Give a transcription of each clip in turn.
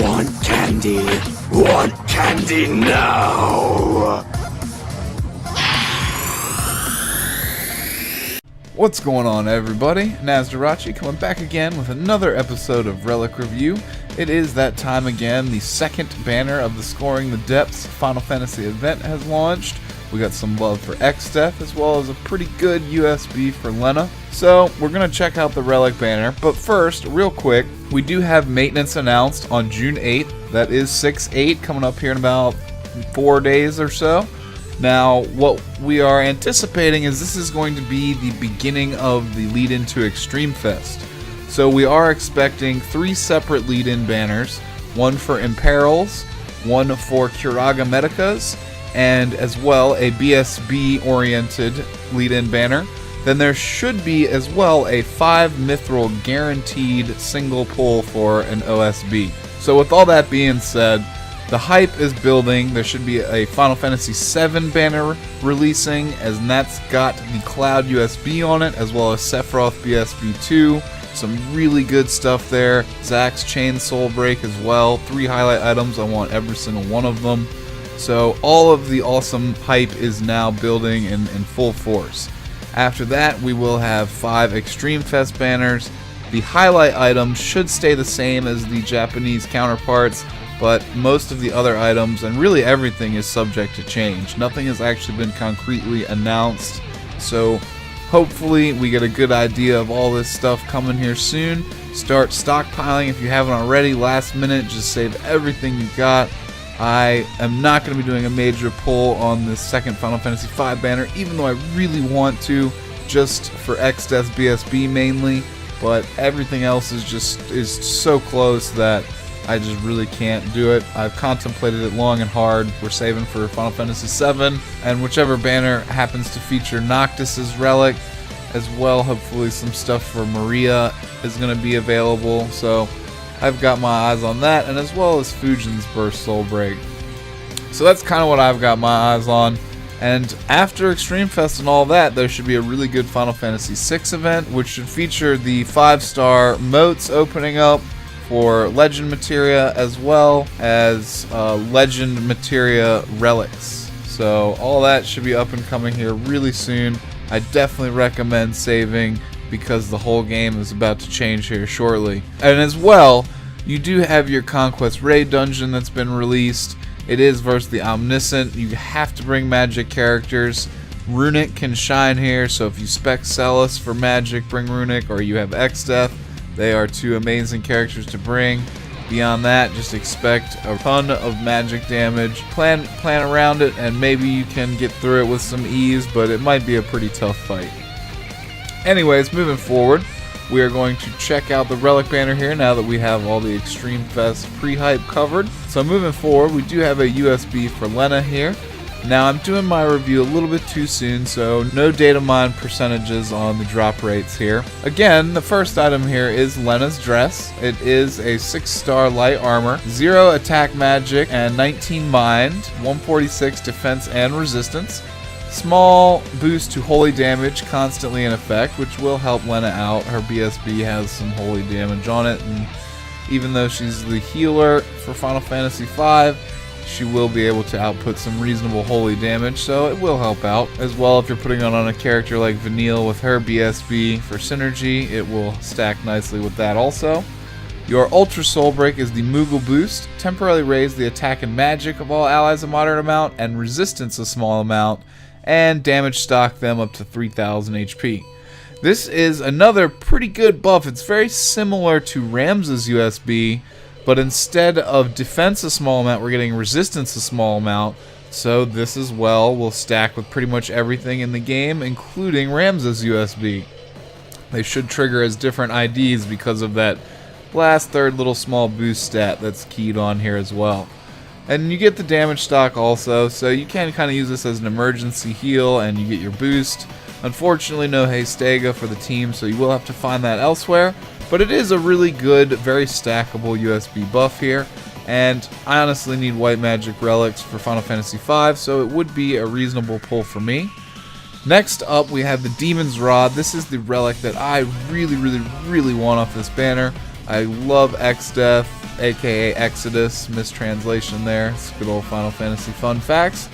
Want candy? Want candy now? What's going on, everybody? Nazdarachi coming back again with another episode of Relic Review. It is that time again. The second banner of the Scouring the Depths Final Fantasy event has launched. We got some love for Exdeath as well as a pretty good USB for Lenna. So we're going to check out the Relic banner, but first, real quick, we do have maintenance announced on June 8th. That is 6/8 coming up here in about 4 days or so. Now, what we are anticipating is this is going to be the beginning of the lead-in to Extremefest. So we are expecting 3 separate lead-in banners, one for Imperils, one for Curaga Medicas, and as well a BSB-oriented lead-in banner. Then there should be as well a 5 Mithril guaranteed single pull for an OSB. So with all that being said, the hype is building. There should be a Final Fantasy VII banner releasing, as that's got the Cloud USB on it, as well as Sephiroth BSB 2. Some really good stuff there. Zack's Chain Soul Break as well. 3 highlight items. I want every single one of them. So all of the awesome hype is now building in full force. After that, we will have 5 Extremefest banners. The highlight items should stay the same as the Japanese counterparts, but most of the other items, and really everything, is subject to change. Nothing has actually been concretely announced, so hopefully we get a good idea of all this stuff coming here soon. Start stockpiling if you haven't already. Last minute, just save everything you got. I am not going to be doing a major pull on this second Final Fantasy V banner, even though I really want to, just for Exdeath BSB mainly, but everything else is so close that I just really can't do it. I've contemplated it long and hard. We're saving for Final Fantasy VII, and whichever banner happens to feature Noctis's Relic as well. Hopefully some stuff for Maria is going to be available, so I've got my eyes on that, and as well as Fujin's Burst Soul Break. So that's kind of what I've got my eyes on. And after Extremefest and all that, there should be a really good Final Fantasy VI event, which should feature the 5-star moats opening up for Legend Materia, as well as Legend Materia relics. So all that should be up and coming here really soon. I definitely recommend saving, because the whole game is about to change here shortly. And as well, you do have your Conquest Raid dungeon that's been released. It is versus the Omniscient. You have to bring magic characters. Runic can shine here, so if you spec Celis for magic, bring Runic, or you have Exdeath. They are 2 amazing characters to bring. Beyond that, just expect a ton of magic damage. Plan around it, and maybe you can get through it with some ease, but it might be a pretty tough fight. Anyways, moving forward, we are going to check out the Relic banner here now that we have all the Extremefest pre-hype covered. So moving forward, we do have a USB for Lenna here. Now I'm doing my review a little bit too soon, so no data mine percentages on the drop rates here. Again, the first item here is Lenna's dress. It is a 6-star light armor, 0 attack magic, and 19 mind, 146 defense and resistance. Small boost to holy damage constantly in effect, which will help Lenna out. Her BSB has some holy damage on it, and even though she's the healer for Final Fantasy V, she will be able to output some reasonable holy damage, so it will help out. As well, if you're putting it on a character like Vanille with her BSB for synergy, it will stack nicely with that also. Your Ultra Soul Break is the Moogle boost. Temporarily raise the attack and magic of all allies a moderate amount, and resistance a small amount, and damage stock them up to 3000 HP. This is another pretty good buff. It's very similar to Ramza's USB, but instead of defense a small amount, we're getting resistance a small amount. So this as well will stack with pretty much everything in the game, including Ramza's USB. They should trigger as different IDs because of that last third little small boost stat that's keyed on here as well. And you get the damage stock also, so you can kind of use this as an emergency heal, and you get your boost. Unfortunately, no Hastega for the team, so you will have to find that elsewhere. But it is a really good, very stackable USB buff here, and I honestly need white magic relics for Final Fantasy V, so it would be a reasonable pull for me. Next up, we have the Demon's Rod. This is the relic that I really want off this banner. I love Exdeath. aka Exodus, mistranslation there. It's good old Final Fantasy fun facts.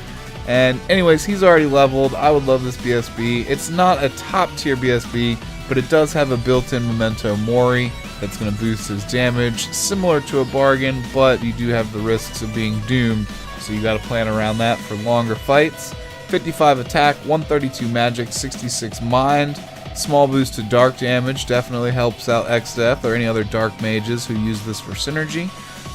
And anyways, he's already leveled. I would love this BSB. It's not a top tier BSB, but it does have a built-in Memento Mori that's going to boost his damage, similar to a bargain, but you do have the risks of being doomed, so you got to plan around that for longer fights. 55 attack, 132 magic, 66 mind. Small boost to dark damage definitely helps out Exdeath or any other dark mages who use this for synergy.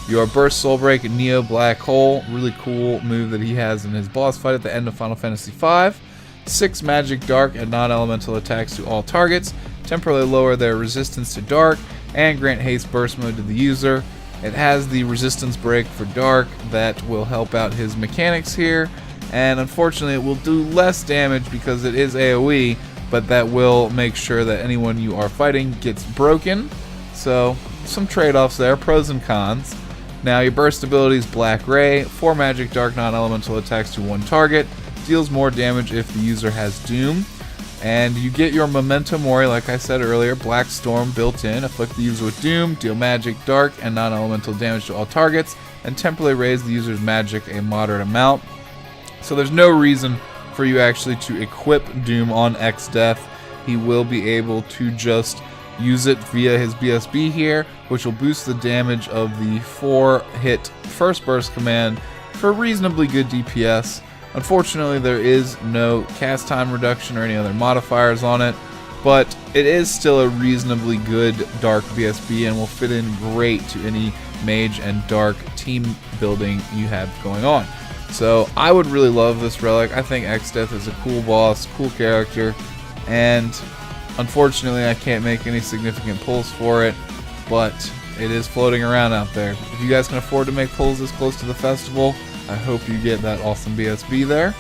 Your burst soul break and Neo Black Hole, really cool move that he has in his boss fight at the end of Final Fantasy V. 6 magic dark and non-elemental attacks to all targets, temporarily lower their resistance to dark, and grant haste burst mode to the user. It has the resistance break for dark that will help out his mechanics here, and unfortunately it will do less damage because it is AoE, but that will make sure that anyone you are fighting gets broken. So some trade-offs there, pros and cons. Now your burst ability is Black Ray, 4 magic dark non-elemental attacks to one target, deals more damage if the user has Doom. And you get your Memento Mori, like I said earlier, Black Storm built in. Afflict the user with Doom, deal magic, dark, and non-elemental damage to all targets, and temporarily raise the user's magic a moderate amount. So there's no reason for you actually to equip Doom on Exdeath. He will be able to just use it via his BSB here, which will boost the damage of the 4-hit first burst command for reasonably good DPS. Unfortunately, there is no cast time reduction or any other modifiers on it, but it is still a reasonably good dark BSB and will fit in great to any mage and dark team building you have going on. So I would really love this relic. I think Exdeath is a cool boss, cool character, and unfortunately I can't make any significant pulls for it, but it is floating around out there. If you guys can afford to make pulls this close to the festival, I hope you get that awesome BSB there.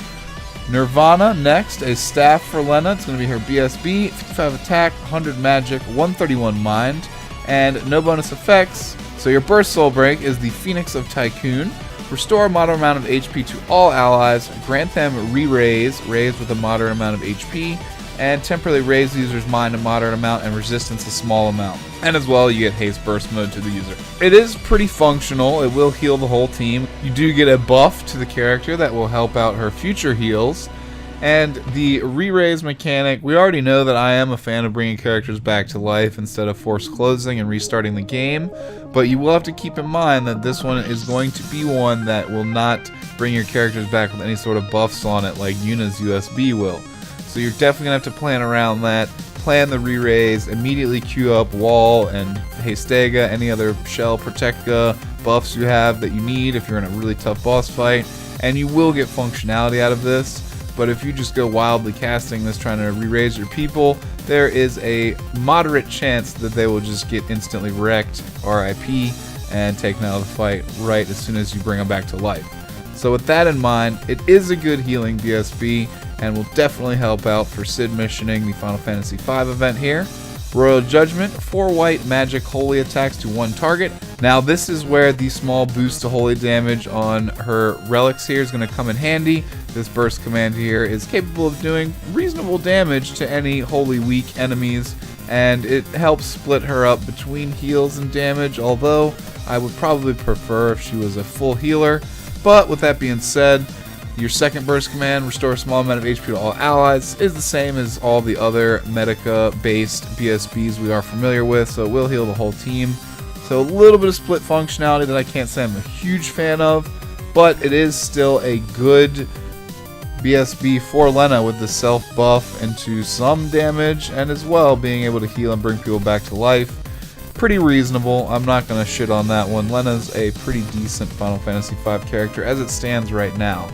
Nirvana next, a staff for Lenna. It's going to be her BSB, 55 attack, 100 magic, 131 mind, and no bonus effects. So your burst soul break is the Phoenix of Tycoon. Restore a moderate amount of HP to all allies, grant them re-raise, raise with a moderate amount of HP, and temporarily raise the user's mind a moderate amount and resistance a small amount. And as well, you get haste burst mode to the user. It is pretty functional. It will heal the whole team. You do get a buff to the character that will help out her future heals. And the re-raise mechanic, we already know that I am a fan of bringing characters back to life instead of force closing and restarting the game, but you will have to keep in mind that this one is going to be one that will not bring your characters back with any sort of buffs on it like Yuna's USB will. So you're definitely going to have to plan around that, plan the re-raise, immediately queue up Wall and Hastega, any other Shell Protecta buffs you have that you need if you're in a really tough boss fight, and you will get functionality out of this. But if you just go wildly casting this, trying to re-raise your people, there is a moderate chance that they will just get instantly wrecked, RIP, and taken out of the fight right as soon as you bring them back to life. So with that in mind, it is a good healing BSB, and will definitely help out for Sid missioning the Final Fantasy V event here. Royal Judgment, 4 white magic holy attacks to one target. Now this is where the small boost to holy damage on her relics here is going to come in handy. This burst command here is capable of doing reasonable damage to any holy weak enemies, and it helps split her up between heals and damage, although I would probably prefer if she was a full healer. But with that being said, your second burst command, restore a small amount of HP to all allies, is the same as all the other Medica-based BSBs we are familiar with, so it will heal the whole team. So a little bit of split functionality that I can't say I'm a huge fan of, but it is still a good BSB for Lenna with the self-buff into some damage, and as well being able to heal and bring people back to life. Pretty reasonable. I'm not going to shit on that one. Lenna's a pretty decent Final Fantasy V character as it stands right now.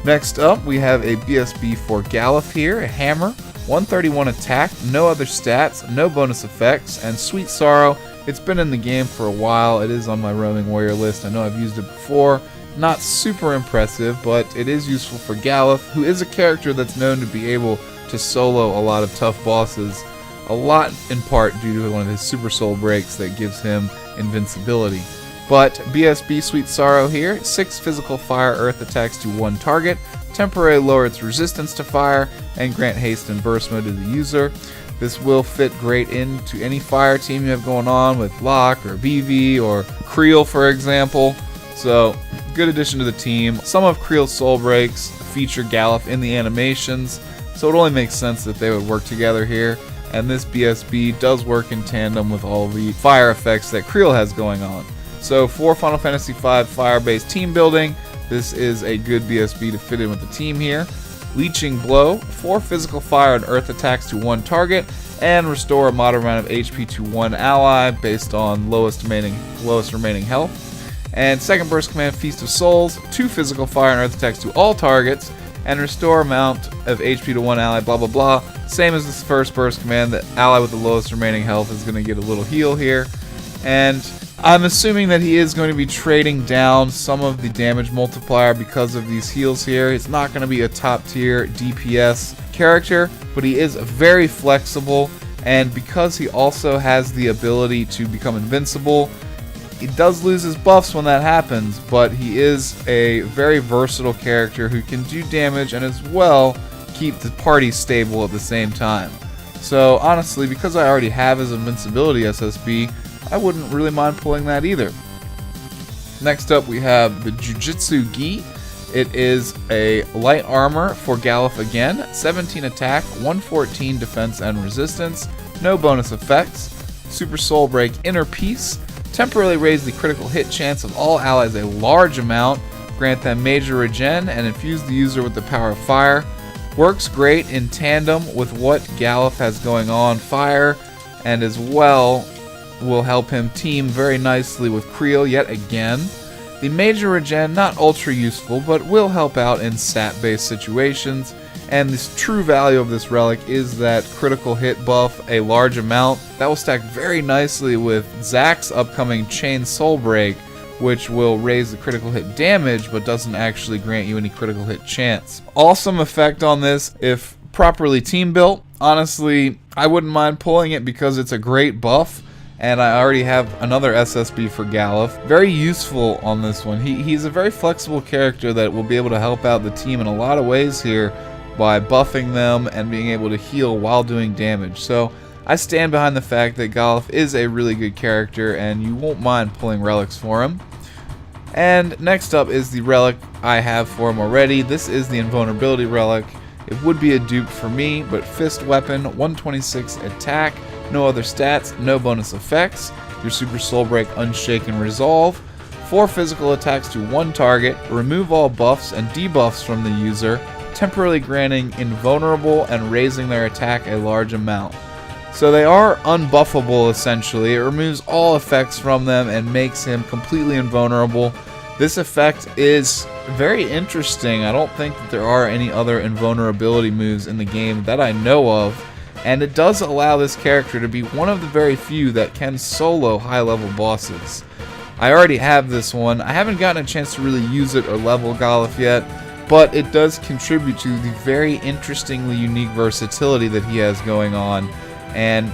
Next up, we have a BSB for Galuf here, a hammer, 131 attack, no other stats, no bonus effects, and Sweet Sorrow. It's been in the game for a while. It is on my roaming warrior list. I know I've used it before. Not super impressive, but it is useful for Galuf, who is a character that's known to be able to solo a lot of tough bosses, a lot in part due to one of his super soul breaks that gives him invincibility. But BSB Sweet Sorrow here, 6 physical fire earth attacks to one target, temporarily lower its resistance to fire, and grant haste and burst mode to the user. This will fit great into any fire team you have going on with Locke or BV or Creel, for example. So, good addition to the team. Some of Creel's soul breaks feature Galuf in the animations, so it only makes sense that they would work together here. And this BSB does work in tandem with all the fire effects that Creel has going on. So for Final Fantasy V fire-based team building, this is a good BSB to fit in with the team here. Leeching Blow, 4 physical fire and earth attacks to 1 target, and restore a moderate amount of HP to 1 ally based on lowest remaining health. And second burst command, Feast of Souls, 2 physical fire and earth attacks to all targets, and restore amount of HP to 1 ally, blah blah blah. Same as this first burst command, the ally with the lowest remaining health is going to get a little heal here. And I'm assuming that he is going to be trading down some of the damage multiplier because of these heals here. It's not going to be a top tier DPS character, but he is very flexible, and because he also has the ability to become invincible, he does lose his buffs when that happens, but he is a very versatile character who can do damage and as well keep the party stable at the same time. So honestly, because I already have his invincibility SSB, I wouldn't really mind pulling that either. Next up we have the Jujutsu Gi. It is a light armor for Galuf again, 17 attack, 114 defense and resistance, no bonus effects, Super Soul Break Inner Peace, temporarily raise the critical hit chance of all allies a large amount, grant them major regen, and infuse the user with the power of fire. Works great in tandem with what Galuf has going on fire, and as well will help him team very nicely with Creel yet again. The major regen, not ultra useful, but will help out in stat-based situations, and the true value of this relic is that critical hit buff, a large amount. That will stack very nicely with Zack's upcoming Chain Soul Break, which will raise the critical hit damage, but doesn't actually grant you any critical hit chance. Awesome effect on this if properly team built. Honestly, I wouldn't mind pulling it because it's a great buff, and I already have another SSB for Galuf. Very useful on this one. He's a very flexible character that will be able to help out the team in a lot of ways here by buffing them and being able to heal while doing damage. So I stand behind the fact that Galuf is a really good character and you won't mind pulling relics for him. And next up is the relic I have for him already. This is the Invulnerability relic. It would be a dupe for me, but Fist Weapon, 126 attack, no other stats, no bonus effects. Your Super Soul Break Unshaken Resolve, 4 physical attacks to 1 target, remove all buffs and debuffs from the user, temporarily granting invulnerable and raising their attack a large amount. So they are unbuffable essentially. It removes all effects from them and makes him completely invulnerable. This effect is very interesting. I don't think that there are any other invulnerability moves in the game that I know of, and it does allow this character to be one of the very few that can solo high-level bosses. I already have this one. I haven't gotten a chance to really use it or level Galuf yet, but it does contribute to the very interestingly unique versatility that he has going on, and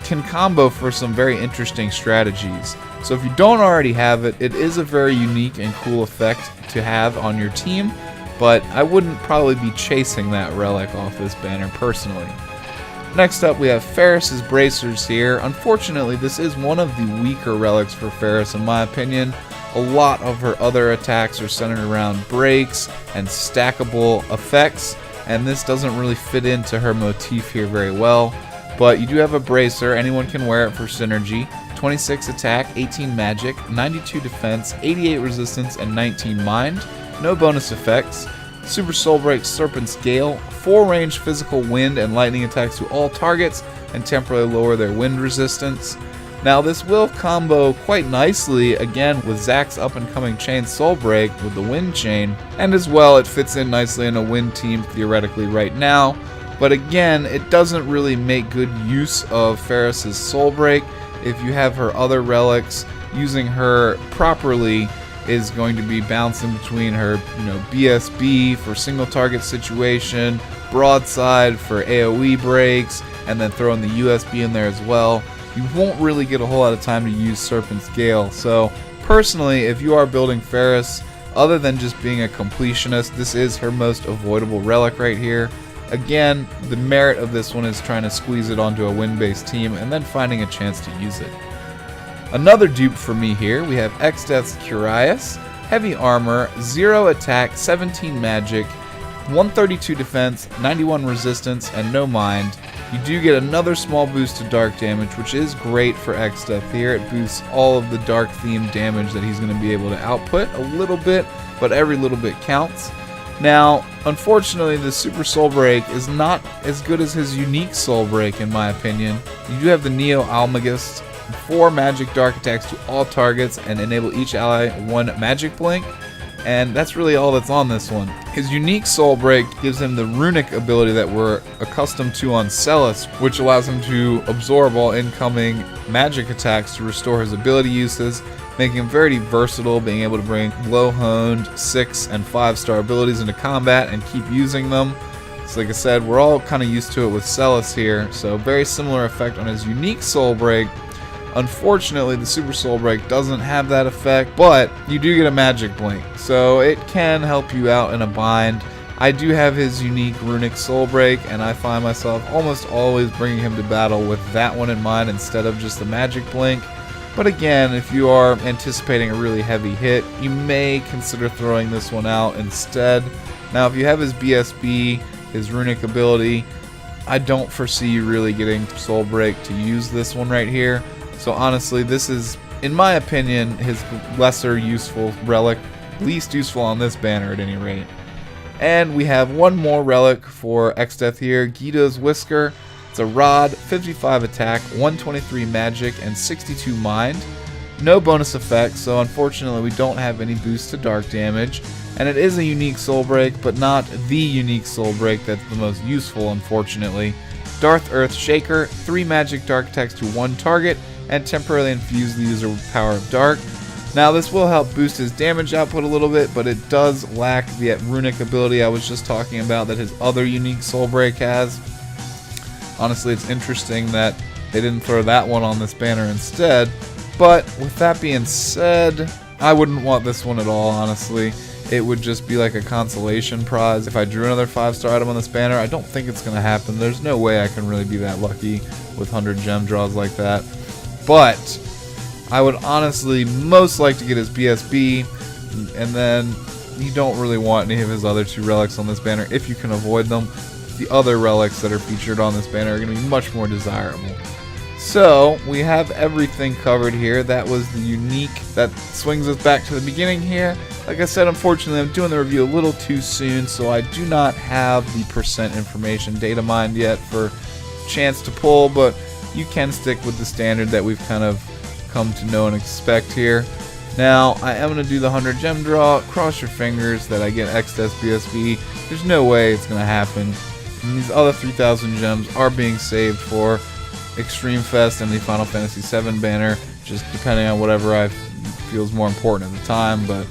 can combo for some very interesting strategies. So if you don't already have it, it is a very unique and cool effect to have on your team, but I wouldn't probably be chasing that relic off this banner personally. Next up we have Ferris's Bracers here. Unfortunately, this is one of the weaker relics for Ferris in my opinion. A lot of her other attacks are centered around breaks and stackable effects, and this doesn't really fit into her motif here very well. But you do have a bracer, anyone can wear it for synergy. 26 attack, 18 magic, 92 defense, 88 resistance, and 19 mind. No bonus effects. Super Soul Break Serpent's Gale, 4 range physical wind and lightning attacks to all targets, and temporarily lower their wind resistance. Now this will combo quite nicely again with Zack's up and coming Chain Soul Break with the Wind Chain, and as well it fits in nicely in a wind team theoretically right now. But again, it doesn't really make good use of Ferris's Soul Break. If you have her other relics, using her properly is going to be bouncing between her, BSB for single target situation, Broadside for AoE breaks, and then throwing the USB in there as well. You won't really get a whole lot of time to use Serpent's Gale. So personally, if you are building Ferris, other than just being a completionist, this is her most avoidable relic right here. Again, the merit of this one is trying to squeeze it onto a win-based team and then finding a chance to use it. Another dupe for me here, we have Exdeath's Curious, heavy armor, 0 attack, 17 magic, 132 defense, 91 resistance, and no mind. You do get another small boost to dark damage, which is great for Exdeath here. It boosts all of the dark themed damage that he's going to be able to output a little bit, but every little bit counts. Now, unfortunately, the Super Soul Break is not as good as his unique Soul Break, in my opinion. You do have the Neo Almagist, 4 magic dark attacks to all targets, and enable each ally 1 magic blink. And that's really all that's on this one. His unique Soul Break gives him the runic ability that we're accustomed to on Celis, which allows him to absorb all incoming magic attacks to restore his ability uses, making him very versatile, being able to bring low-honed 6 and 5-star abilities into combat and keep using them. So like I said, we're all kind of used to it with Celis here, so very similar effect on his unique Soul Break. Unfortunately, the Super Soul Break doesn't have that effect, but you do get a magic blink, so it can help you out in a bind. I do have his unique runic Soul Break, and I find myself almost always bringing him to battle with that one in mind instead of just the magic blink. But again, if you are anticipating a really heavy hit, you may consider throwing this one out instead. Now, if you have his BSB, his runic ability, I don't foresee you really getting Soul Break to use this one right here. So honestly, this is, in my opinion, his lesser useful relic, least useful on this banner at any rate. And we have one more relic for Exdeath here, Guido's Whisker. It's a rod, 55 attack, 123 magic, and 62 mind. No bonus effects, so unfortunately we don't have any boost to dark damage. And it is a unique Soul Break, but not the unique Soul Break that's the most useful, unfortunately. Darth Earth Shaker, 3 magic dark attacks to 1 target, and temporarily infuse the user with Power of Dark. Now this will help boost his damage output a little bit, but it does lack the runic ability I was just talking about that his other unique Soul Break has. Honestly, it's interesting that they didn't throw that one on this banner instead, but with that being said, I wouldn't want this one at all, honestly. It would just be like a consolation prize. If I drew another 5-star item on this banner, I don't think it's going to happen. There's no way I can really be that lucky with 100 gem draws like that. But I would honestly most like to get his BSB, and then you don't really want any of his other 2 relics on this banner if you can avoid them. The other relics that are featured on this banner are going to be much more desirable. So we have everything covered here. That was the unique that swings us back to the beginning here. Like I said, unfortunately, I'm doing the review a little too soon, so I do not have the percent information data mined yet for chance to pull, but you can stick with the standard that we've kind of come to know and expect here. Now, I am going to do the 100 gem draw. Cross your fingers that I get Exdeath BSB. There's no way it's going to happen. And these other 3,000 gems are being saved for Extremefest and the Final Fantasy VII banner, just depending on whatever I feels more important at the time. But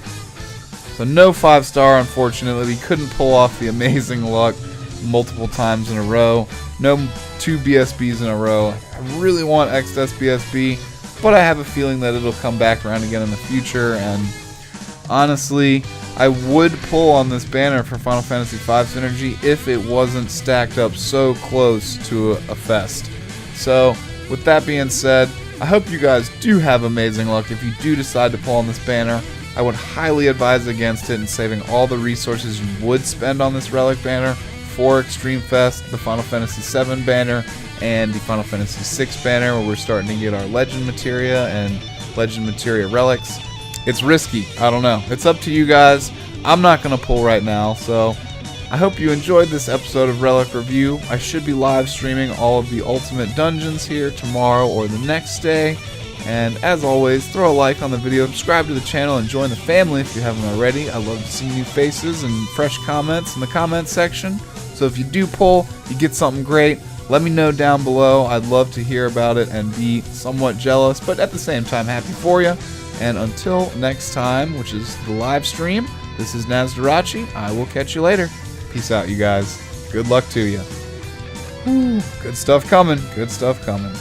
so no 5-star, unfortunately. We couldn't pull off the amazing luck multiple times in a row. No 2 BSBs in a row. I really want Exdeath BSB, but I have a feeling that it'll come back around again in the future. And honestly, I would pull on this banner for Final Fantasy V Synergy if it wasn't stacked up so close to a fest. So with that being said, I hope you guys do have amazing luck. If you do decide to pull on this banner, I would highly advise against it and saving all the resources you would spend on this Relic banner for Extremefest, the Final Fantasy VII banner, and the Final Fantasy VI banner, where we're starting to get our Legend Materia and Legend Materia relics. It's risky. I don't know. It's up to you guys. I'm not going to pull right now, so I hope you enjoyed this episode of Relic Review. I should be live streaming all of the Ultimate Dungeons here tomorrow or the next day. And as always, throw a like on the video, subscribe to the channel, and join the family if you haven't already. I love to see new faces and fresh comments in the comment section. So if you do pull, you get something great, let me know down below. I'd love to hear about it and be somewhat jealous, but at the same time happy for you. And until next time, which is the live stream, this is Nazdarachi. I will catch you later. Peace out, you guys. Good luck to you. Good stuff coming. Good stuff coming.